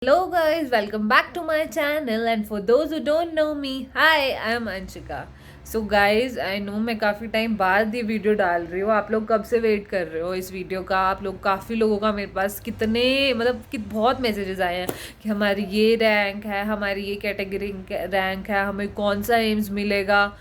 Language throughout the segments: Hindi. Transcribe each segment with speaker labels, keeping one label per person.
Speaker 1: Hello guys, welcome back to my channel and for those who don't know me, hi, I am Anshika. So guys, I know मैं काफ़ी टाइम बाद ये वीडियो डाल रही हूँ. आप लोग कब से वेट कर रहे हो इस वीडियो का? आप लोग काफ़ी लोगों का मेरे पास कितने मतलब कि बहुत मैसेजेस आए हैं कि हमारी ये रैंक है, हमारी ये कैटेगरी रैंक है, हमें कौन सा एम्स मिलेगा.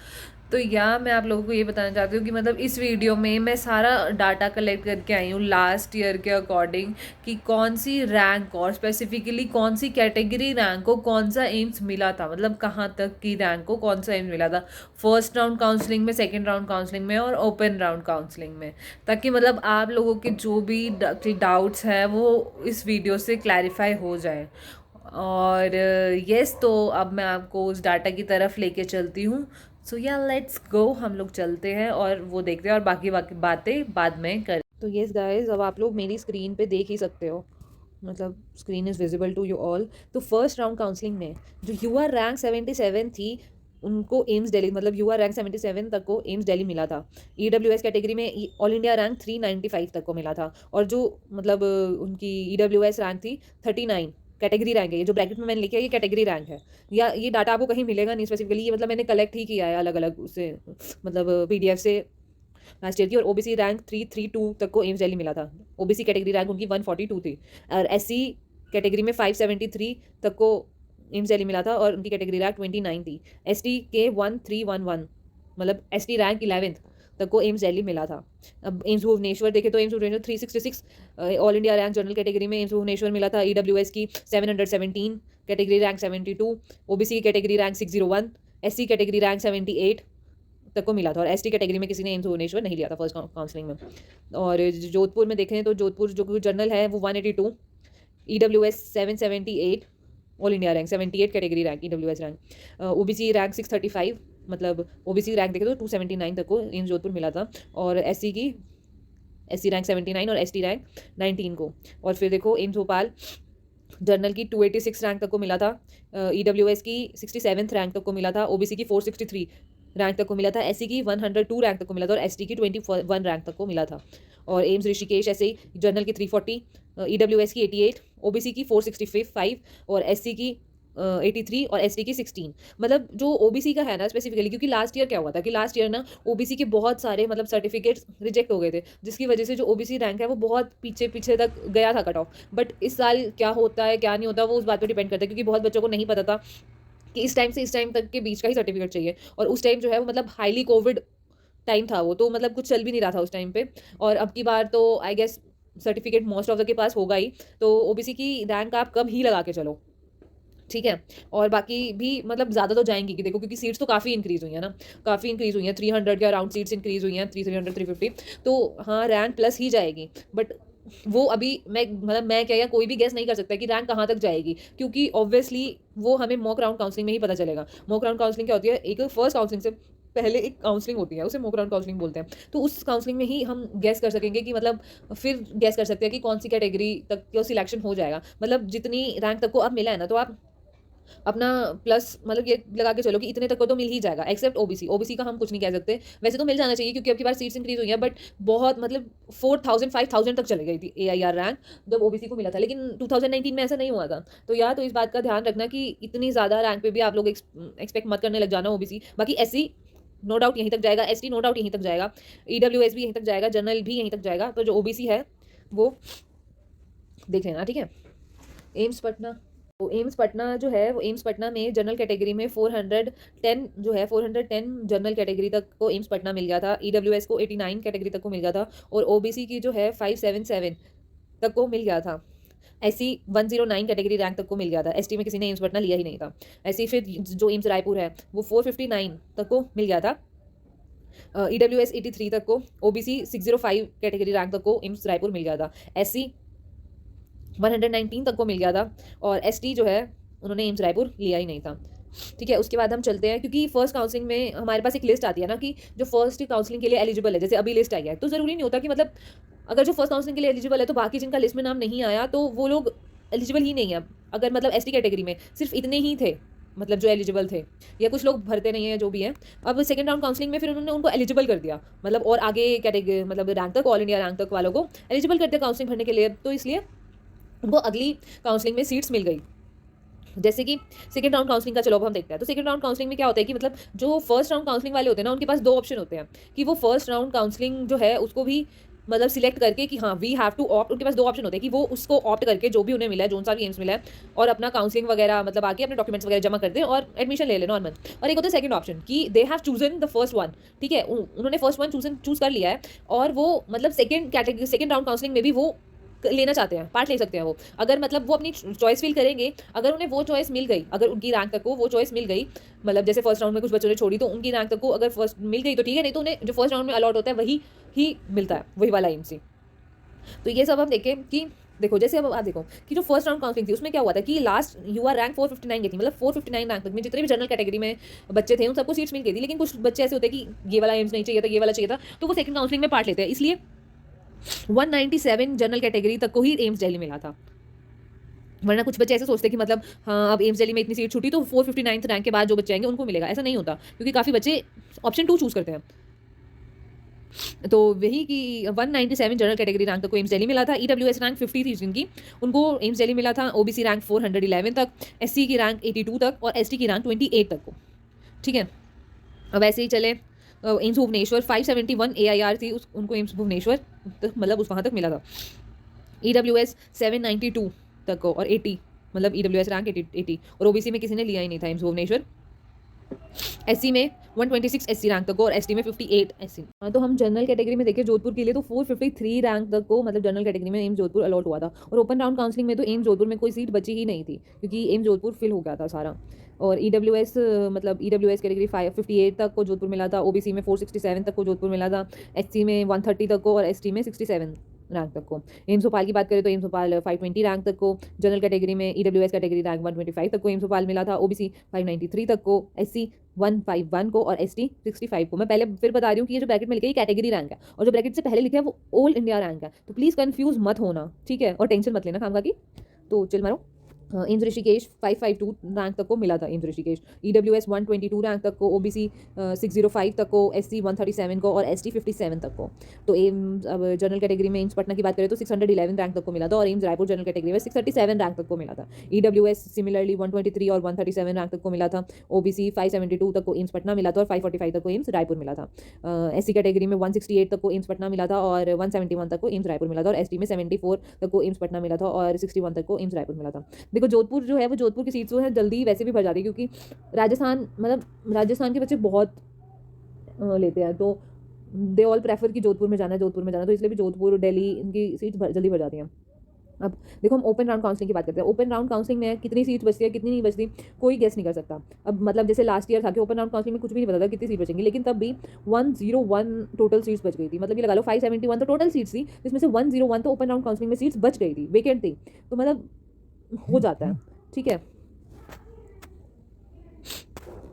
Speaker 1: तो यहाँ मैं आप लोगों को ये बताना चाहती हूँ कि मतलब इस वीडियो में मैं सारा डाटा कलेक्ट करके आई हूँ लास्ट ईयर के अकॉर्डिंग कि कौन सी रैंक और स्पेसिफिकली कौन सी कैटेगरी रैंक को कौन सा एम्स मिला था, मतलब कहाँ तक की रैंक को कौन सा एम्स मिला था फर्स्ट राउंड काउंसलिंग में, सेकेंड राउंड काउंसलिंग में और ओपन राउंड काउंसलिंग में, ताकि मतलब आप लोगों के जो भी डाउट्स हैं वो इस वीडियो से क्लैरिफाई हो जाए. और यस, तो अब मैं आपको उस डाटा की तरफ लेके चलती हूँ. सो या लेट्स गो, हम लोग चलते हैं और वो देखते हैं और बाकी बाकी बातें बाद में करें. तो यस गाइस, अब आप लोग मेरी स्क्रीन पे देख ही सकते हो, मतलब screen is visible to you all. तो फर्स्ट राउंड काउंसलिंग में जो यू आर रैंक 77 थी उनको एम्स दिल्ली, मतलब यू आर रैंक 77 तक को एम्स दिल्ली मिला था. EWS कैटेगरी में ऑल इंडिया रैंक 395 तक को मिला था. और जो मतलब उनकी EWS रैंक थी 39, कैटेगरी रैंक है. ये जो ब्रैकेट में मैंने लिखा है ये कैटेगरी रैंक है. या ये डाटा आपको कहीं मिलेगा नहीं स्पेसिफिकली, ये मतलब मैंने कलेक्ट ही किया है अलग अलग उससे, मतलब PDF से लास्ट ईयर की. और OBC रैंक 332 तक को एम्स दिल्ली मिला था. OBC कैटेगरी रैंक उनकी 142 थी. और SC कैटेगरी में 573 तक को एम्स दिल्ली मिला था और उनकी कैटेगरी रैंक 29 थी. ST के 1311, मतलब ST रैंक 11th तक को एम्स दिल्ली मिला था. अब एम्स भुवनेश्वर देखे तो AIIMS Bhubaneswar 366 all India rank general category में एम्स भुवनेश्वर मिला था. EWS की 717, कैटेगरी रैंक 72. OBC की category rank 601, SC category rank 78 तक को मिला था. और ST कैटेगरी में किसी ने एम्स भुवनेश्वर नहीं लिया था फर्स्ट काउंसलिंग में. और जोधपुर में देखें तो जोधपुर जो जनरल है वो 182, EWS 778, all India rank 78 category rank EWS rank. OBC rank 635, मतलब OBC रैंक देखे तो 279 तक को एम्स जोधपुर मिला था. और SC रैंक 79 और ST रैंक 19 को. और फिर देखो एम्स भोपाल जनरल की 286 रैंक तक को मिला था. EWS की 67th रैंक तक को मिला था. OBC की 463 रैंक तक को मिला था. SC की 102 रैंक तक को मिला था. और ST की 21 रैंक तक को मिला था. और एम्स ऋषिकेश ऐसे जनरल की 340, EWS की 88, OBC की 465 और SC की 83 और ST की 16. मतलब जो OBC का है ना स्पेसिफिकली, क्योंकि लास्ट ईयर क्या हुआ था कि लास्ट ईयर ना OBC के बहुत सारे मतलब सर्टिफिकेट्स रिजेक्ट हो गए थे, जिसकी वजह से जो OBC रैंक है वो बहुत पीछे पीछे तक गया था कट ऑफ. बट इस साल क्या होता है क्या नहीं होता वो उस बात पर डिपेंड करता है, क्योंकि बहुत बच्चों को नहीं पता था कि इस टाइम से इस टाइम तक के बीच का ही सर्टिफिकेट चाहिए. और उस टाइम जो है वो मतलब हाईली कोविड टाइम था, वो तो मतलब कुछ चल भी नहीं रहा था उस टाइम पे. और अब की बार तो I guess certificate most of the के पास होगा ही. तो OBC की रैंक आप कब ही लगा के चलो, ठीक है. और बाकी भी मतलब ज़्यादा तो जाएंगी कि देखो, क्योंकि सीट्स तो काफ़ी इंक्रीज़ हुई है ना, काफ़ी इंक्रीज़ हुई हैं. 300 के अराउंड सीट्स इंक्रीज़ हुई हैं, 300 350. तो हाँ, रैंक प्लस ही जाएगी. बट वो अभी मैं क्या या कोई भी गेस नहीं कर सकता कि रैंक कहाँ तक जाएगी, क्योंकि ऑब्वियसली वो हमें मॉक राउंड काउंसलिंग में ही पता चलेगा. मॉक राउंड काउंसलिंग क्या होती है, एक फर्स्ट काउंसलिंग से पहले एक काउंसलिंग होती है, उसे मॉक राउंड काउंसलिंग बोलते हैं. तो उस काउंसलिंग में ही हम गैस कर सकेंगे कि मतलब फिर गैस कर सकते हैं कि कौन सी कैटेगरी तक का सिलेक्शन हो जाएगा. मतलब जितनी रैंक तक को अब मिला है ना, तो आप अपना प्लस मतलब ये लगा के चलो कि इतने तक को तो मिल ही जाएगा, एक्सेप्ट OBC का हम कुछ नहीं कह सकते. वैसे तो मिल जाना चाहिए क्योंकि अब की बार सीट्स इंक्रीज हुई है, बट बहुत मतलब 4000 5000 तक चली गई थी AIR रैंक जब OBC को मिला था. लेकिन 2019 में ऐसा नहीं हुआ था. तो यार, तो इस बात का ध्यान रखना कि इतनी ज़्यादा रैंक पे भी आप लोग एक्सपेक्ट मत करने लग जाना OBC. बाकी SC नो डाउट यहीं तक जाएगा, ST नो डाउट यहीं तक जाएगा, EWS भी यहीं तक जाएगा, जनरल भी यहीं तक जाएगा. तो जो OBC है वो देख लेना, ठीक है. एम्स पटना, तो एम्स पटना जो है वो एम्स पटना में जनरल कैटेगरी में 410 जो है 410 जनरल कैटेगरी तक को एम्स पटना मिल गया था. EWS को 89 कैटेगरी तक को मिल गया था. और OBC की जो है 577 तक को मिल गया था. SC 109 कैटेगरी रैंक तक को मिल गया था. ST में किसी ने एम्स पटना लिया ही नहीं था. ऐसे फिर जो एम्स रायपुर है वो 459 तक को मिल गया था. EWS 83 तक को, OBC 605 कैटेगरी रैंक तक को एम्स रायपुर मिल गया था. SC 119 तक को मिल गया था. और ST जो है उन्होंने एम्स रायपुर लिया ही नहीं था, ठीक है. उसके बाद हम चलते हैं, क्योंकि फर्स्ट काउंसलिंग में हमारे पास एक लिस्ट आती है ना कि जो फर्स्ट काउंसलिंग के लिए एलिजिबल है, जैसे अभी लिस्ट आई है, तो ज़रूरी नहीं होता कि मतलब अगर जो फर्स्ट काउंसलिंग के लिए एलिजिबल है तो बाकी जिनका लिस्ट में नाम नहीं आया तो वो लोग एलिजिबल ही नहीं है. अगर मतलब ST कैटेगरी में सिर्फ इतने ही थे मतलब जो एलिजिबल थे, या कुछ लोग भरते नहीं है जो भी है. अब सेकंड राउंड काउंसलिंग में फिर उन्होंने उनको एलिजिबल कर दिया, मतलब और आगे कैटेगरी मतलब रैंक तक, ऑल इंडिया रैंक तक वालों को एलिजिबल कर दिया काउंसलिंग भरने के लिए. तो इसलिए
Speaker 2: उनको अगली काउंसलिंग में सीट्स मिल गई। जैसे कि सेकंड राउंड काउंसलिंग का चलो अब हम देखते हैं। तो सेकंड राउंड काउंसलिंग में क्या होता है कि मतलब जो फर्स्ट राउंड काउंसलिंग वाले होते हैं ना, उनके पास दो ऑप्शन होते हैं कि वो फर्स्ट राउंड काउंसलिंग जो है उसको भी मतलब सिलेक्ट करके कि हाँ वी हैव टू ऑप्ट। उनके पास दो ऑप्शन होते हैं कि वो उसको ऑप्ट करके जो भी उन्हें मिला है, जो सा भी एम्स मिला है, और अपना काउंसलिंग वगैरह मतलब आके अपने डॉक्यूमेंट्स वगैरह जमा कर दें और एडमिशन ले लें नॉर्मल। और एक होता है सेकंड ऑप्शन कि they have chosen the first one. ठीक है, उन्होंने फर्स्ट वन चूज कर लिया है और वो मतलब second category second round counselling में भी वो लेना चाहते हैं, पार्ट ले सकते हैं वो। अगर मतलब वो अपनी चॉइस फिल करेंगे, अगर उन्हें वो चॉइस मिल गई, अगर उनकी रैंक तक को वो चॉइस मिल गई, मतलब जैसे फर्स्ट राउंड में कुछ बच्चों ने छोड़ी तो उनकी रैंक तक को अगर फर्स्ट मिल गई तो ठीक है, नहीं तो उन्हें जो फर्स्ट राउंड में अलॉट होता है वही ही मिलता है, वही वाला एमसी। तो ये सब हम देखें कि देखो जैसे अब आप देखो कि जो फर्स्ट राउंड काउंसलिंग थी उसमें क्या हुआ था कि लास्ट यू आर रैंक 459 की थी, मतलब 459 रैंक तक में जितने भी जनरल कैटेगरी में बच्चे थे उन सबको सीट्स मिल गई थी। लेकिन कुछ बच्चे ऐसे होते हैं कि ये वाला एम्स नहीं चाहिए था, ये वाला चाहिए था, तो वो सेकंड काउंसलिंग में पार्ट लेते हैं। इसलिए 197 जनरल कैटेगरी तक को ही एम्स दिल्ली मिला था। वरना कुछ बच्चे ऐसे सोचते हैं कि मतलब हाँ अब एम्स दिल्ली में इतनी सीट छूटी तो 459 रैंक के बाद जो बच्चे आएंगे उनको मिलेगा। ऐसा नहीं होता, क्योंकि काफ़ी बच्चे ऑप्शन 2 चूज करते हैं। तो वही कि 197 जनरल कैटेगरी रैंक तक को एम्स दिल्ली मिला था। ईडब्ल्यूएस रैंक 50 थी जिनकी, उनको एम्स दिल्ली मिला था। ओबीसी रैंक 411 तक, एससी की रैंक 82 तक और एसटी की रैंक 28 तक को। ठीक है, अब ऐसे ही चले एम्स भुवनेश्वर 571 एआईआर थी उनको एम्स भुवनेश्वर मतलब उस वहाँ तक मिला था। ईडब्ल्यूएस 792 तक को और 80 मतलब ईडब्ल्यूएस रैंक 80 और ओबीसी में किसी ने लिया ही नहीं था एम्स भुवनेश्वर। एससी में 126 एससी रैंक तक को और एसटी में 58 एससी। हाँ, तो हम जनरल कैटेगरी में देखें जोधपुर के लिए तो 453 रैंक तक को मतलब जनरल कैटेगरी में एम्स जोधपुर अलॉट हुआ था। और ओपन राउंड काउंसलिंग में तो एम्स जोधपुर में कोई सीट बची ही नहीं थी, क्योंकि एम्स जोधपुर फिल हो गया था सारा। और ईडब्ल्यूएस मतलब ईडब्ल्यूएस कैटेगरी 58 तक को जोधपुर मिला था। ओबीसी में 467 तक को जोधपुर मिला था। एससी में 130 तक को और एसटी में 67 रैंक तक को। एम्स भोपाल की बात करें तो एम्स भोपाल 520 रैंक तक को जनरल कैटेगरी में, ईडब्ल्यूएस कैटेगरी रैंक 125 तक को एम्स भोपाल मिला था। ओबीसी 593 तक को, एससी 151 को और एसटी 65 को। मैं पहले फिर बता रही हूँ कि ये जो ब्रैकेट में लिखा है ये कैटेगरी रैंक है और जो ब्रैकेट से पहले लिखा है वो ऑल इंडिया रैंक है। तो प्लीज़ कंफ्यूज मत होना, ठीक है, और टेंशन मत लेना खामखा की। तो चिल मारो। एम्स ऋषिकेश 552 रैंक तक को मिला था एम्स ऋषिकेश। ईडब्ल्यूएस 122 रैंक तक को, ओबीसी 605 तक को, एससी 137 को और एसटी 57 तक को। तो एम्स अब जनरल कैटेगरी में एम्स पटना की बात करें तो 611 रैंक तक को मिला था और एम्स रायपुर जनरल कैटेगरी में 637 रैंक तक को मिला था। ईडब्ल्यूएस सिमिलरली 123 और 137 रैंक तक को मिला था। ओबीसी 572 तक को एम्स पटना मिला था और 545 तक को एम्स रायपुर मिला था। एससी कैटेगरी में 168 तक को एम्स पटना मिला था और 171 तक को एम्स रायपुर मिला था और एसटी में 74 तक को एम्स पटना मिला था और 61 तक को एम्स रायपुर मिला था। देखो जोधपुर जो है वो जोधपुर की सीट्स जो है जल्दी वैसे भी भर जाती है, क्योंकि राजस्थान मतलब राजस्थान के बच्चे बहुत लेते हैं, तो दे ऑल प्रेफर कि जोधपुर में जाना है, जोधपुर में जाना, तो इसलिए भी जोधपुर दिल्ली इनकी सीट्स जल्दी भर जाती हैं। अब देखो हम ओपन राउंड काउंसलिंग की बात करते हैं। ओपन राउंड काउंसलिंग में कितनी सीट बचती है कितनी नहीं बचती कोई गेस नहीं कर सकता। अब मतलब जैसे लास्ट ईयर था कि ओपन राउंड काउंसलिंग में कुछ भी नहीं पता था कितनी सीट बचेंगी, लेकिन तब भी 101 टोटल सीट्स बच गई थी। मतलब ये लगा लो 571 तो टोटल सीट्स थी, जिसमें से 101 तो ओपन राउंड काउंसलिंग में सीट्स बच गई थी, वेकेंट थी। तो मतलब हो जाता है, ठीक है।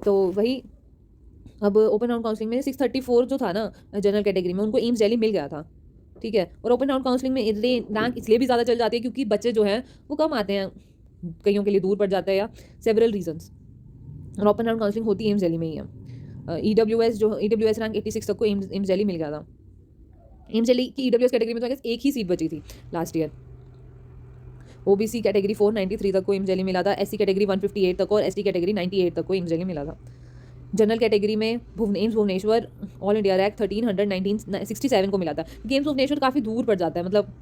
Speaker 2: तो वही अब ओपन राउंड काउंसलिंग में 634 जो था ना जनरल कैटेगरी में उनको एम्स दिल्ली मिल गया था, ठीक है। और ओपन राउंड काउंसलिंग में रैंक इसलिए भी ज़्यादा चल जाती है क्योंकि बच्चे जो हैं वो कम आते हैं, कईयों के लिए दूर पड़ जाता है या सेवरल रीजंस। और ओपन राउंड काउंसलिंग होती एम्स दिल्ली में ही है। ईडब्ल्यूएस रैंक 86 तक को एम्स दिल्ली मिल गया था। एम्स दिल्ली की ईडब्ल्यूएस कैटेगरी में तो एक ही सीट बची थी लास्ट ईयर। ओबीसी कैटेगरी 493 तक को एम्स दिल्ली मिला था, एससी कैटेगरी 158 तक को और एसटी कैटेगरी 98 तक को एम्स दिल्ली मिला था। जनरल कैटेगरी में AIIMS Bhubaneswar all India rank 1367 को मिला था। एम्स भुवनेश्वर काफ़ी दूर पड़ जाता है, मतलब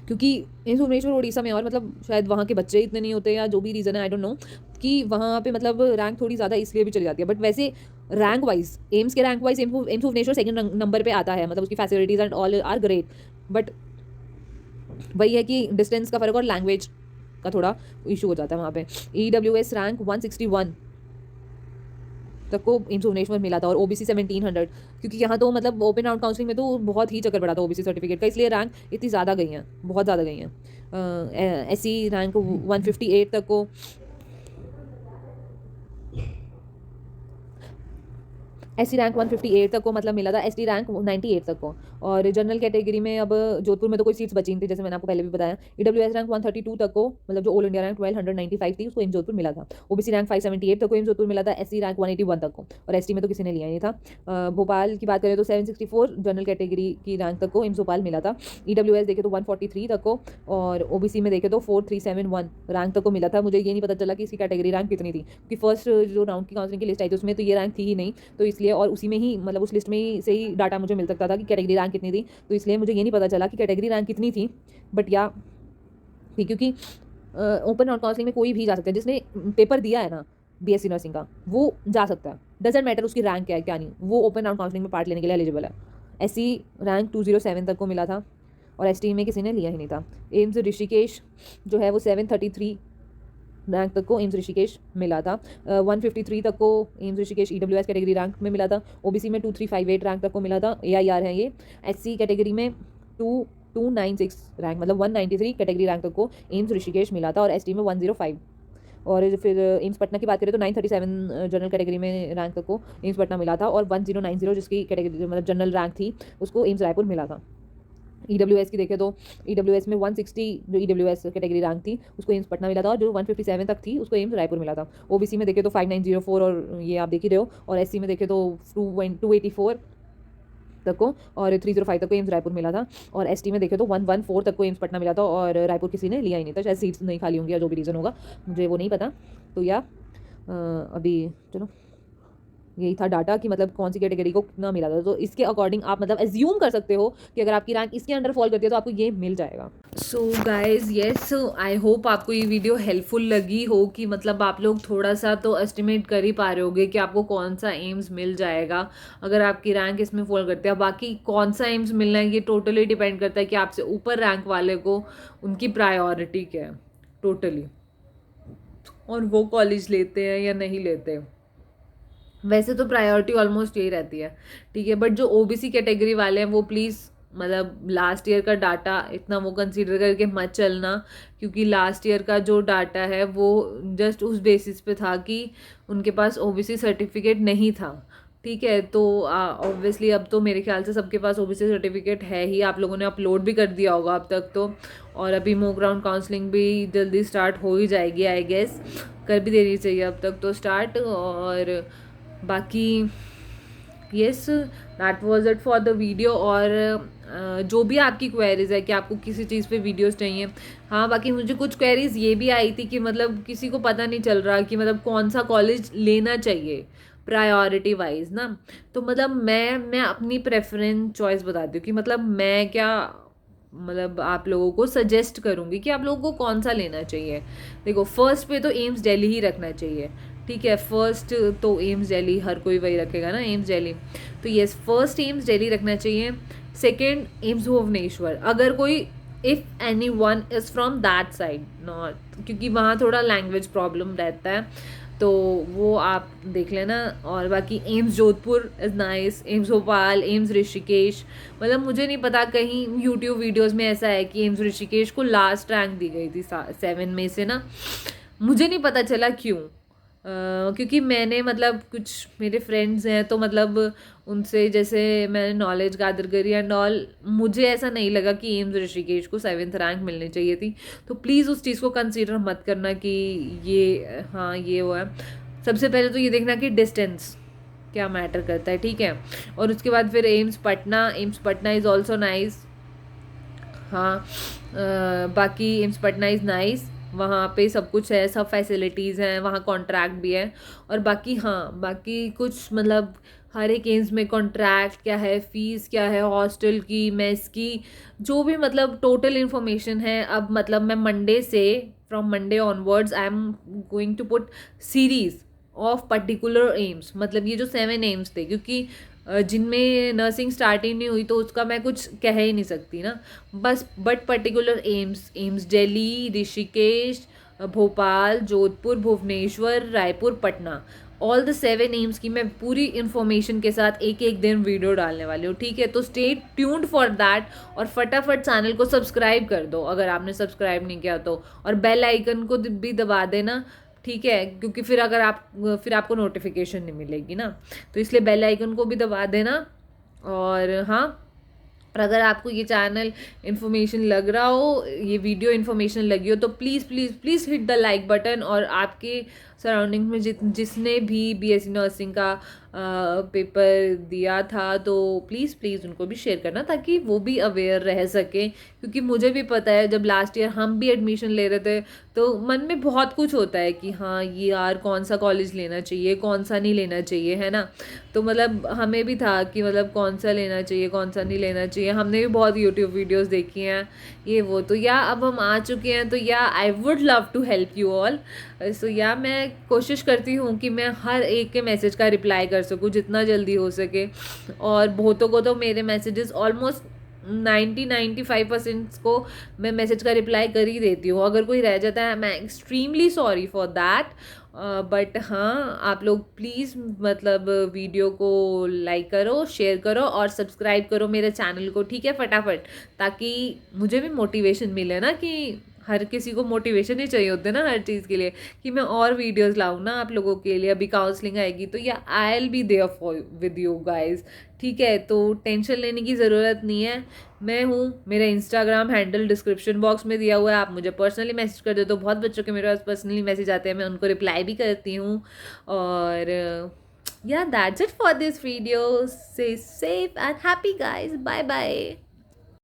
Speaker 2: क्योंकि एम्स भुवनेश्वर उड़ीसा में और मतलब शायद वहाँ के बच्चे इतने नहीं होते या जो भी रीज़न है आई डोंट नो कि वहाँ पे मतलब रैंक थोड़ी ज़्यादा इसलिए भी चली जाती है। बट वैसे रैंक वाइज एम्स के rank wise AIIMS Bhubaneswar second number पे आता है, मतलब उसकी facilities and all are great. But वही है कि डिस्टेंस का फ़र्क और लैंग्वेज का थोड़ा इशू हो जाता है वहाँ पे। ईडब्ल्यूएस रैंक 161 तक को एम्स भुवनेश्वर मिला था और ओबीसी 1700, क्योंकि यहाँ तो मतलब ओपन राउंड काउंसलिंग में तो बहुत ही चक्कर पड़ा था ओबीसी सर्टिफिकेट का, इसलिए रैंक इतनी ज़्यादा गई हैं, बहुत ज़्यादा गई हैं। एससी रैंक 158 तक को, SC रैंक 158 तक को मतलब मिला था, ST रैंक 98 तक को। और जनरल कैटेगरी में अब जोधपुर में तो कोई सीट्स बची नहीं थी, जैसे मैंने आपको पहले भी बताया। EWS रैंक 132 तक को, मतलब जो ऑल इंडिया रैंक 1295 थी, उसको एम्स जोधपुर मिला था। OBC रैंक 578 तक को एम्स जोधपुर मिला था, SC रैंक 181 तक को, और ST में तो किसी ने लिया ही नहीं था। भोपाल की बात करें तो 764 जनरल कैटेगरी की रैंक तक को एम्स भोपाल मिला था। EWS देखे तो 143 तक को, और OBC में देखे तो 4371 रैंक तक को मिला था। मुझे ये नहीं पता चला कि इसकी कैटेगरी रैंक कितनी थी, क्योंकि फर्स्ट जो राउंड की काउंसलिंग की लिस्ट आई थी उसमें तो ये रैंक थी ही नहीं, तो इसलिए, और उसी में ही मतलब उस लिस्ट में ही से ही डाटा मुझे मिल सकता था कि कैटेगरी रैंक कितनी थी, तो इसलिए मुझे ये नहीं पता चला कि कैटेगरी रैंक कितनी थी। बट या थी, क्योंकि ओपन राउंड काउंसलिंग में कोई भी जा सकता है, जिसने पेपर दिया है ना BSc नर्सिंग का वो जा सकता है, डजेंट मैटर उसकी रैंक क्या है क्या नहीं, वो ओपन राउंड काउंसलिंग में पार्ट लेने के लिए एलिजिबल है। SC रैंक 207 तक को मिला था, और ST में किसी ने लिया ही नहीं था। एम्स ऋषिकेश जो है वो 733 रैंक तक को एम्स ऋषिकेश मिला था। 153 तक को AIIMS Rishikesh EWS category rank में मिला था। OBC में 2358 रैंक तक को मिला था, AIR है ये। SC कैटेगरी में 2296 रैंक, मतलब 193 कैटेगरी रैंक तक को एम्स ऋषिकेश मिला था, और ST में 105। और फिर एम्स पटना की बात करें तो 937 जनरल कैटेगरी में रैंक तक को एम्स पटना मिला था, और 1090 जिसकी कैटेगरी मतलब जनरल रैंक थी उसको एम्स रायपुर मिला था। EWS की देखें तो EWS में 160 जो EWS कैटेगरी रैंक थी उसको एम्स पटना मिला था, और जो 157 तक थी उसको एम्स रायपुर मिला था। OBC में देखें तो 5904, और ये आप देख ही रहे हो, और SC में देखें तो 284 तक को, और 305 तक को एम्स रायपुर मिला था, और ST में देखें तो 114 तक को एम्स पटना मिला था, और रायपुर किसी ने लिया ही नहीं था, शायद सीट्स नहीं खाली होंगी या जो भी रीज़न होगा, मुझे वो नहीं पता। तो या अभी चलो यही था डाटा कि मतलब कौन सी कैटेगरी को कितना मिला था, तो इसके अकॉर्डिंग आप मतलब एज्यूम कर सकते हो कि अगर आपकी रैंक इसके अंडर फॉल करती है तो आपको ये मिल जाएगा।
Speaker 1: So guys yes, I hope आपको ये वीडियो हेल्पफुल लगी हो, कि मतलब आप लोग थोड़ा सा तो एस्टिमेट कर ही पा रहे होगे कि आपको कौन सा एम्स मिल जाएगा अगर आपकी रैंक इसमें फॉल करती है। बाकी कौन सा एम्स मिलना है ये टोटली डिपेंड करता है कि आपसे ऊपर रैंक वाले को उनकी प्रायोरिटी क्या है टोटली, और वो कॉलेज लेते हैं या नहीं लेते। वैसे तो प्रायोरिटी ऑलमोस्ट यही रहती है, ठीक है, बट जो OBC कैटेगरी वाले हैं वो प्लीज़ मतलब लास्ट ईयर का डाटा इतना वो कंसीडर करके मत चलना, क्योंकि लास्ट ईयर का जो डाटा है वो जस्ट उस बेसिस पे था कि उनके पास OBC सर्टिफिकेट नहीं था, ठीक है। तो ऑब्वियसली अब तो मेरे ख्याल से सबके पास OBC सर्टिफिकेट है ही, आप लोगों ने अपलोड भी कर दिया होगा अब तक तो, और अभी मॉक राउंड काउंसलिंग भी जल्दी स्टार्ट हो ही जाएगी, आई गेस कर भी देनी चाहिए अब तक तो स्टार्ट। और बाकी yes, that was it for the video. और जो भी आपकी क्वेरीज है कि आपको किसी चीज़ पे वीडियोस चाहिए, हाँ बाकी मुझे कुछ क्वेरीज ये भी आई थी कि मतलब किसी को पता नहीं चल रहा कि मतलब कौन सा कॉलेज लेना चाहिए प्रायोरिटी वाइज ना, तो मतलब मैं अपनी प्रेफरेंस चॉइस बताती हूँ कि मतलब मैं क्या मतलब आप लोगों को सजेस्ट करूँगी कि आप लोगों को कौन सा लेना चाहिए। देखो फर्स्ट पे तो एम्स दिल्ली ही रखना चाहिए, ठीक है, फर्स्ट तो एम्स दिल्ली, हर कोई वही रखेगा ना एम्स दिल्ली, तो यस फर्स्ट एम्स दिल्ली रखना चाहिए। सेकेंड एम्स भुवनेश्वर, अगर कोई if any one is from that side not, क्योंकि वहाँ थोड़ा लैंग्वेज प्रॉब्लम रहता है तो वो आप देख लेना। और बाकी AIIMS Jodhpur is nice, AIIMS Bhopal, AIIMS Rishikesh, मतलब मुझे नहीं पता कहीं यूट्यूब वीडियोस में ऐसा है कि एम्स ऋषिकेश को लास्ट रैंक दी गई थी 7 में से ना, मुझे नहीं पता चला क्यों। क्योंकि मैंने मतलब कुछ मेरे फ्रेंड्स हैं तो मतलब उनसे जैसे मैंने नॉलेज गैदर करी एंड ऑल, मुझे ऐसा नहीं लगा कि एम्स ऋषिकेश को 7th रैंक मिलनी चाहिए थी। तो प्लीज़ उस चीज़ को कंसीडर मत करना कि ये हाँ ये वो है। सबसे पहले तो ये देखना कि डिस्टेंस क्या मैटर करता है, ठीक है, और उसके बाद फिर AIIMS Patna is also nice. हाँ बाकी एम्स पटना इज़ नाइस, वहाँ पे सब कुछ है, सब फैसिलिटीज़ हैं, वहाँ कॉन्ट्रैक्ट भी है। और बाकी हाँ बाकी कुछ मतलब हर एक एम्स में कॉन्ट्रैक्ट क्या है, फ़ीस क्या है, हॉस्टल की, मेस की, जो भी मतलब टोटल इन्फॉर्मेशन है। अब मतलब मैं मंडे से from Monday onwards I am going to put series of particular AIIMS, मतलब ये जो 7 एम्स थे, क्योंकि जिनमें नर्सिंग स्टार्ट ही नहीं हुई तो उसका मैं कुछ कह ही नहीं सकती ना, बस but particular AIIMS Delhi, Rishikesh, Bhopal, Jodhpur, Bhubaneswar, Raipur, Patna, all the 7 AIIMS की मैं पूरी इन्फॉर्मेशन के साथ एक एक दिन वीडियो डालने वाली हूँ, ठीक है। तो स्टे ट्यून्ड फॉर दैट, और फटाफट चैनल को सब्सक्राइब कर दो अगर आपने सब्सक्राइब नहीं किया तो, और बेल आइकन को भी दबा देना, ठीक है, क्योंकि फिर आपको नोटिफिकेशन नहीं मिलेगी ना, तो इसलिए बेल आइकन को भी दबा देना। और हाँ, और अगर आपको ये चैनल इन्फॉर्मेशन लग रहा हो, ये वीडियो इन्फॉर्मेशन लगी हो, तो please please please hit the like button. और आपके सराउंडिंग में जिसने भी बीएससी नर्सिंग का पेपर दिया था, तो प्लीज़ प्लीज़ उनको भी शेयर करना, ताकि वो भी अवेयर रह सकें। क्योंकि मुझे भी पता है, जब लास्ट ईयर हम भी एडमिशन ले रहे थे, तो मन में बहुत कुछ होता है कि हाँ ये यार कौन सा कॉलेज लेना चाहिए, कौन सा नहीं लेना चाहिए, है ना। तो मतलब हमें भी था कि मतलब कौन सा लेना चाहिए, कौन सा नहीं लेना चाहिए। हमने भी बहुत यूट्यूब वीडियोस देखी हैं, ये वो। तो या अब हम आ चुके हैं, तो या I would love to help you all. So yeah मैं कोशिश करती हूँ कि मैं हर एक के मैसेज का रिप्लाई कर सकूँ जितना जल्दी हो सके। और बहुतों को तो मेरे मैसेजेस ऑलमोस्ट 90-95% को मैं मैसेज का रिप्लाई कर ही देती हूँ। अगर कोई रह जाता है, मैं extremely sorry for that. But हाँ, आप लोग प्लीज़ मतलब वीडियो को लाइक करो, शेयर करो और सब्सक्राइब करो मेरे चैनल को, ठीक है, फटाफट, ताकि मुझे भी मोटिवेशन मिले ना। कि हर किसी को मोटिवेशन ही चाहिए होते ना हर चीज़ के लिए, कि मैं और वीडियोस लाऊं ना आप लोगों के लिए। अभी काउंसलिंग आएगी, तो या I will be there for with you guys, ठीक है। तो टेंशन लेने की ज़रूरत नहीं है, मैं हूँ। मेरा इंस्टाग्राम हैंडल डिस्क्रिप्शन बॉक्स में दिया हुआ है, आप मुझे पर्सनली मैसेज कर दो। तो बहुत बच्चों के मेरे पास पर्सनली मैसेज आते हैं, मैं उनको रिप्लाई भी करती हूँ। और yeah that's it for this video. Stay safe and happy guys, bye bye.